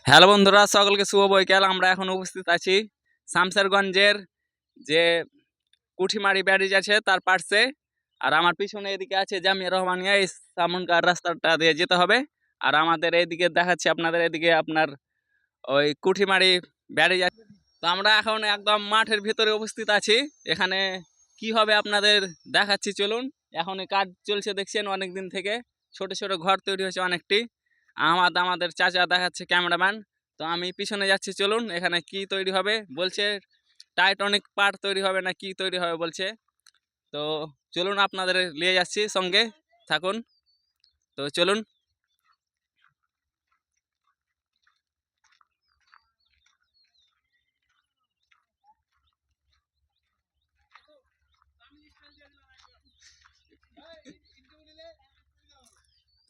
Hello বন্ধুরা, সকলকে শুভ বৈকাল। আমরা এখন উপস্থিত আছি শামসেরগঞ্জের যে কুঠিমারি ব্যারিজ আছে তার পাশে। আর আমার পিছনে এদিকে আছে জামিয়া রহমানিয়া। এই সামনকার রাস্তাটা দিয়ে যেতে হবে। আর আমাদের এইদিকে দেখাচ্ছি আপনাদের, এদিকে আপনার ওই কুঠিমারি ব্যারিজ আছে। তো আমরা এখন একদম মাঠের ভিতরে উপস্থিত আছি। এখানে কি হবে আপনাদের দেখাচ্ছি, চলুন। এখন এই কাজ চলছে, দেখছেন অনেক দিন থেকে। ছোট ছোট ঘর তৈরি হয়েছে অনেকটি। আমাদের চাচা দেখাচ্ছে, ক্যামেরাম্যান। তো আমি পিছনে যাচ্ছি, চলুন। এখানে কি তৈরি হবে বলছে, টাইটানিক পার্ট তৈরি হবে না কি তৈরি হবে বলছে। তো চলুন, আপনাদের নিয়ে যাচ্ছি, সঙ্গে থাকুন। তো চলুন।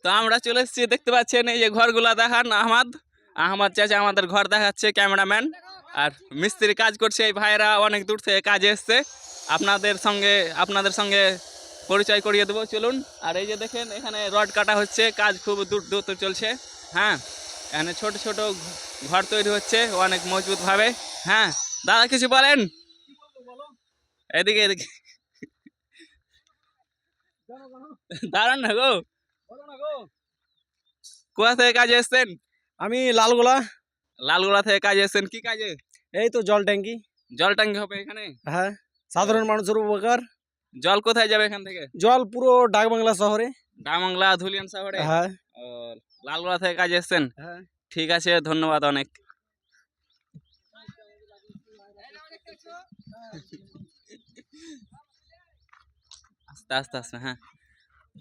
তো আমরা চলে এসেছি, দেখতে পাচ্ছেন এই যে ঘরগুলা দেখান। আহমদ চাচা আমাদের ঘর দেখাচ্ছে, ক্যামেরাম্যান। আর মিস্ত্রি কাজ করছে, এই ভাইরা অনেক দূর থেকে কাজে এসছে। আপনাদের সঙ্গে পরিচয় করিয়ে দেবো, চলুন। আর এই যে দেখেন, এখানে রড কাটা হচ্ছে, কাজ খুব দ্রুত চলছে। হ্যাঁ, এখানে ছোট ছোট ঘর তৈরি হচ্ছে অনেক মজবুত ভাবে। হ্যাঁ দাদা, কিছু বলেন। এদিকে এদিকে দাঁড়ান না গো। কোথা থেকে কাজে এসছেন? আমি লালগোলা। লালগোলা থেকে কাজে এসছেন, কি কাজে? এই তো জল ট্যাঙ্কি। জল ট্যাঙ্কি হবে এখানে? হ্যাঁ, সাধারণ মানুষের উপকার। জল কোথায় যাবে এখান থেকে? জল পুরো ডাকবাংলা শহরে। ডাকবাংলা ধুলিয়ান শহরে? হ্যাঁ ও, লালগোলা থেকে কাজে এসছেন। হ্যাঁ। ঠিক আছে, ধন্যবাদ অনেক। আস্তে আস্তে আস্তে, হ্যাঁ।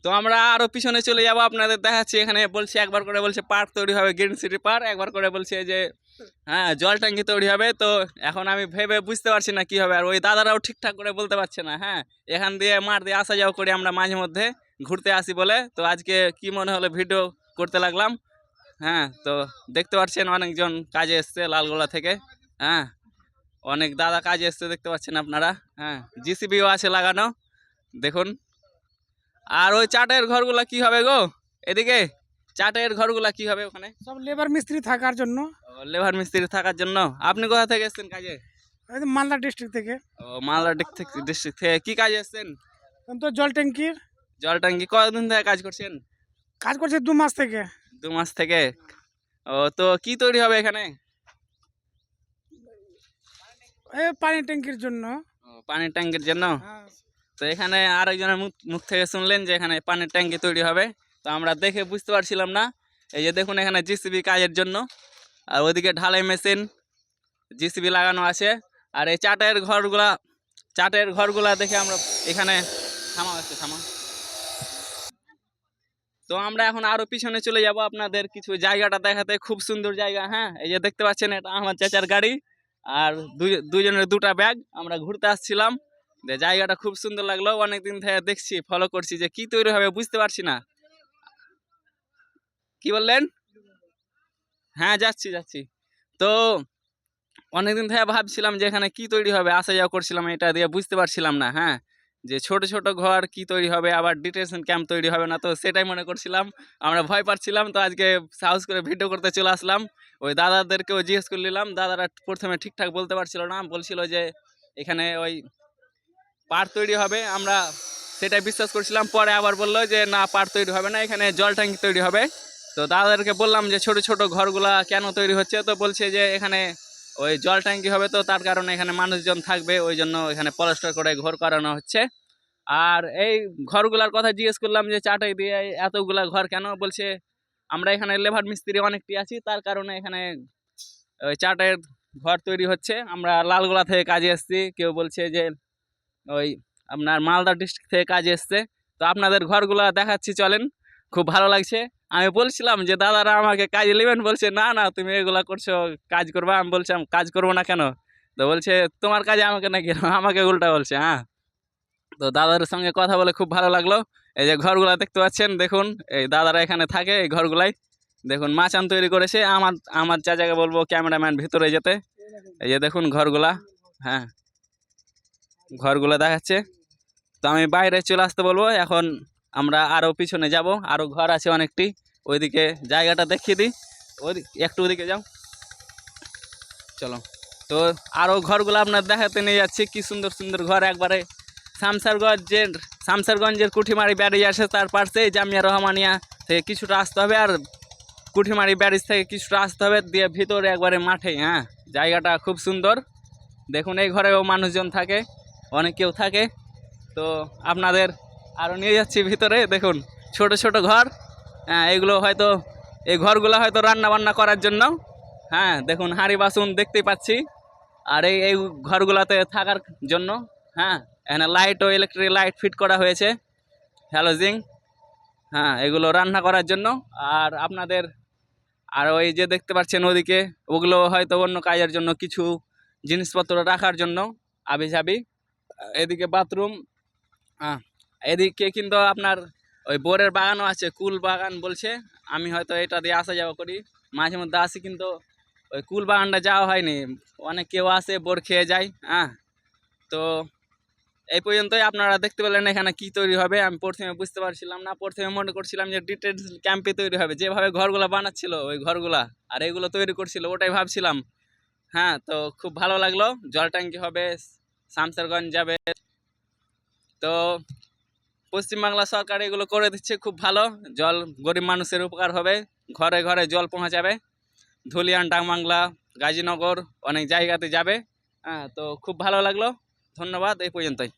তো আমরা আরো পিছনে চলে যাব, আপনাদের দেখাচ্ছি। এখানে বলছে, একবার করে বলছে পার্ক তৈরি হবে, গ্রিন সিটি পার্ক। একবার করে বলছে যে হ্যাঁ জল ট্যাঙ্কি তৈরি হবে। তো এখন আমি ভেবে বুঝতে পারছি না কি হবে। আর ওই দাদারাও ঠিকঠাক করে বলতে পারছে না। হ্যাঁ, এখান দিয়ে মাঠ দিয়ে আসা যাওয়া করি আমরা মাঝে মধ্যে, ঘুরতে আসি বলে। তো আজকে কি মনে হলো, ভিডিও করতে লাগলাম। হ্যাঁ, তো দেখতে পাচ্ছেন অনেকজন কাজে এসছে লালগোলা থেকে। হ্যাঁ, অনেক দাদা কাজে এসছে, দেখতে পাচ্ছেন আপনারা। হ্যাঁ, জিসিবিও আছে লাগানো, দেখুন। আর ওই চাটের ঘরগুলা কি হবে গো? এদিকে চাটের ঘরগুলা কি হবে ওখানে? সব লেবার মিস্ত্রি থাকার জন্য। লেবার মিস্ত্রি থাকার জন্য। আপনি কোথা থেকে এসছেন কাজে? এই তো মালদা ডিস্ট্রিক্ট থেকে। ও, মালদা ডিস্ট্রিক্ট থেকে। কি কাজে এসছেন? তো জল ট্যাঙ্কির জল ট্যাঙ্কি। কতদিন থেকে কাজ করছেন? কাজ করছে 2 মাস থেকে। 2 মাস থেকে। ও, তো কি তৈরি হবে এখানে? এই পানি ট্যাঙ্কির জন্য। ও, পানির ট্যাঙ্কির জন্য। হ্যাঁ। তো এখানে আরেকজনের মুখ থেকে শুনলেন যে এখানে পানির ট্যাঙ্কি তৈরি হবে। তো আমরা দেখে বুঝতে পারছিলাম না। এই যে দেখুন, এখানে জিসিবি কাজের জন্য। আর ওইদিকে ঢালাই মেশিন, জিসিবি লাগানো আছে। আর এই চাটের ঘরগুলা দেখে আমরা এখানে থামা। তো আমরা এখন আরো পিছনে চলে যাব, আপনাদের কিছু জায়গাটা দেখাতে। খুব সুন্দর জায়গা। হ্যাঁ, এই যে দেখতে পাচ্ছেন, এটা আমার চাচার গাড়ি। আর দুজনের 2টা ব্যাগ। আমরা ঘুরতে আসছিলাম, যে জায়গাটা খুব সুন্দর লাগলো। অনেকদিন থেকে দেখছি, ফলো করছি, যে কি তৈরি হবে বুঝতে পারছি না। কি বললেন? হ্যাঁ, যাচ্ছি। তো অনেকদিন থেকে ভাবছিলাম যে এখানে কি তৈরি হবে, আসা যাওয়া করছিলাম, এটা দিয়ে বুঝতে পারছিলাম না। হ্যাঁ, যে ছোট ছোট ঘর কি তৈরি হবে, আবার ডিটেনশন ক্যাম্প তৈরি হবে না, তো সেটাই মনে করছিলাম। আমরা ভয় পাচ্ছিলাম। তো আজকে সাহস করে ভিডিও করতে চলে আসলাম। ওই দাদাদেরকেও জিজ্ঞেস করে নিলাম। দাদারা প্রথমে ঠিকঠাক বলতে পারছিল না, বলছিল যে এখানে ওই পাড় তৈরি হবে। আমরা সেটাই বিশ্বাস করছিলাম। পরে আবার বললো যে না, পাড় তৈরি হবে না, এখানে জল ট্যাঙ্কি তৈরি হবে। তো দাদাদেরকে বললাম যে ছোট ছোট ঘরগুলা কেন তৈরি হচ্ছে। তো বলছে যে এখানে ওই জল ট্যাঙ্কি হবে, তো তার কারণে এখানে মানুষজন থাকবে, ওই জন্য এখানে প্লাস্টার করে ঘর করানো হচ্ছে। আর এই ঘরগুলার কথা জিজ্ঞেস করলাম যে চাটাই দিয়ে এতগুলা ঘর কেন, বলছে আমরা এখানে লেবার মিস্ত্রি অনেকটি আছি, তার কারণে এখানে ওই চাটের ঘর তৈরি হচ্ছে। আমরা লালগোলা থেকে কাজে এসেছি, কেউ বলছে যে ওই আপনার মালদা ডিস্ট্রিক্ট থেকে কাজে এসছে। তো আপনাদের ঘরগুলা দেখাচ্ছি, চলেন। খুব ভালো লাগছে। আমি বলছিলাম যে দাদারা আমাকে কাজে নেবেন, বলছে না না, তুমি এগুলা করছো, কাজ করবা। আমি বলছিলাম কাজ করবো না কেন? তো বলছে তোমার কাজে আমাকে নাকি, আমাকে উল্টা বলছে। হ্যাঁ, তো দাদার সঙ্গে কথা বলে খুব ভালো লাগলো। এই যে ঘরগুলা দেখতে পাচ্ছেন, দেখুন। এই দাদারা এখানে থাকে এই ঘরগুলাই। দেখুন, মাচান তৈরি করেছে। আমার চাচাকে বলবো ক্যামেরাম্যান ভিতরে যেতে। এই যে দেখুন ঘরগুলা। হ্যাঁ, ঘরগুলা দেখাচ্ছে। তো আমি বাইরে চলে আসতে বলবো। এখন আমরা আরও পিছনে যাব, আরও ঘর আছে অনেকটি। ওইদিকে জায়গাটা দেখিয়ে দিই। একটু ওদিকে যাও। চলো। তো আরও ঘরগুলো আপনার দেখাতে নিয়ে যাচ্ছি, কি সুন্দর সুন্দর ঘর একবারে শামসারগঞ্জের কুঠিমারি ব্যারিজ আছে, তার পাশে জামিয়া রহমানিয়া থেকে কিছুটা আসতে হবে, আর কুঠিমারি ব্যারিজ থেকে কিছুটা আসতে হবে, দিয়ে ভিতরে একবারে মাঠে। হ্যাঁ, জায়গাটা খুব সুন্দর। দেখুন এই ঘরেও মানুষজন থাকে, অনেকেও থাকে। তো আপনাদের আরও নিয়ে যাচ্ছি ভিতরে। দেখুন ছোট ছোট ঘর, হ্যাঁ এগুলো হয়তো, এই ঘরগুলো হয়তো রান্না বান্না করার জন্য। হ্যাঁ দেখুন হাঁড়ি বাসন দেখতেই পাচ্ছি। আর এই ঘরগুলোতে থাকার জন্য, হ্যাঁ এখানে লাইট ও ইলেকট্রিক লাইট ফিট করা হয়েছে, হ্যালোজিং। হ্যাঁ এগুলো রান্না করার জন্য। আর আপনাদের আর ওই যে দেখতে পাচ্ছেন ওদিকে, ওগুলো হয়তো অন্য কাজের জন্য, কিছু জিনিসপত্র রাখার জন্য, আবি যাবি। এদিকে বাথরুম। এদিকে কিন্তু আপনার ওই বোরের বাগানও আছে, কুল বাগান বলছে। আমি হয়তো এটা দিয়ে আসা যাওয়া করি, মাঝে মধ্যে আসি, কিন্তু ওই কুল বাগানটা যাওয়া হয়নি। অনেক কেউ আসে, বোর খেয়ে যায়। হ্যাঁ, তো এই পর্যন্তই। আপনারা দেখতে পেলেন এখানে কি তৈরি হবে। আমি প্রথমে বুঝতে পারছিলাম না, প্রথমে মনে করছিলাম যে ডিটেলস ক্যাম্পে তৈরি হবে, যেভাবে ঘরগুলা বানাচ্ছিল ওই ঘরগুলা আর এগুলো তৈরি করছিল, ওটাই ভাবছিলাম। হ্যাঁ, তো খুব ভালো লাগলো। জল ট্যাঙ্কি হবে, শামসারগঞ্জ যাবে। তো পশ্চিমবাংলা সরকার এগুলো করে দিচ্ছে, খুব ভালো। জল গরিব মানুষের উপকার হবে, ঘরে ঘরে জল পৌঁছাবে। ধুলিয়ান, ডাংবাংলা, গাজীনগর অনেক জায়গাতে যাবে। হ্যাঁ, তো খুব ভালো লাগলো। ধন্যবাদ, এই পর্যন্তই।